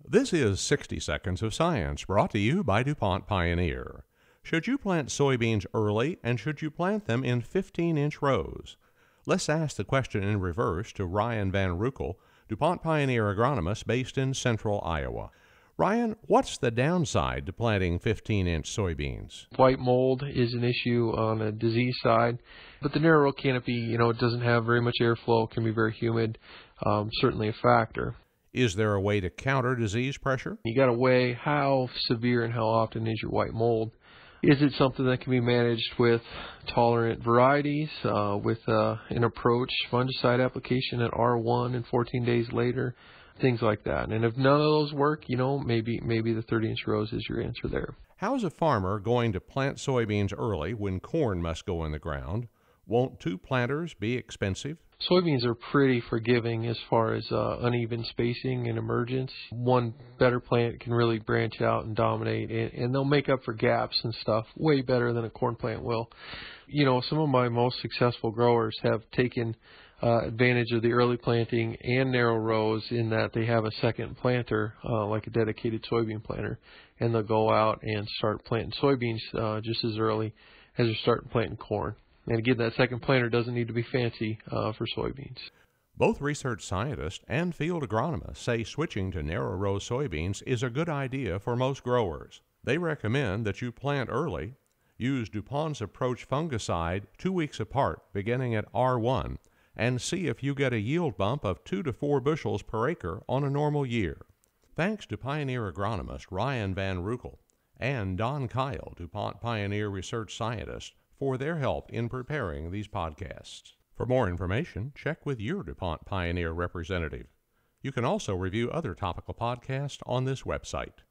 This is 60 Seconds of Science, brought to you by DuPont Pioneer. Should you plant soybeans early, and should you plant them in 15-inch rows? Let's ask the question in reverse to Ryan Van Rukel, DuPont Pioneer agronomist based in central Iowa. Ryan, what's the downside to planting 15-inch soybeans? White mold is an issue on the disease side, but the narrow row canopy, it doesn't have very much airflow, can be very humid, certainly a factor. Is there a way to counter disease pressure? You got to weigh how severe and how often is your white mold. Is it something that can be managed with tolerant varieties, with an approach, fungicide application at R1 and 14 days later, things like that. And if none of those work, maybe the 30-inch rows is your answer there. How is a farmer going to plant soybeans early when corn must go in the ground? Won't two planters be expensive? Soybeans are pretty forgiving as far as uneven spacing and emergence. One better plant can really branch out and dominate, and they'll make up for gaps and stuff way better than a corn plant will. Some of my most successful growers have taken advantage of the early planting and narrow rows in that they have a second planter, like a dedicated soybean planter, and they'll go out and start planting soybeans just as early as they're starting planting corn. And again, that second planter doesn't need to be fancy for soybeans. Both research scientists and field agronomists say switching to narrow row soybeans is a good idea for most growers. They recommend that you plant early, use DuPont's approach fungicide 2 weeks apart beginning at R1, and see if you get a yield bump of 2 to 4 bushels per acre on a normal year. Thanks to Pioneer agronomist Ryan Van Rukel and Don Kyle, DuPont Pioneer research scientist, for their help in preparing these podcasts. For more information, check with your DuPont Pioneer representative. You can also review other topical podcasts on this website.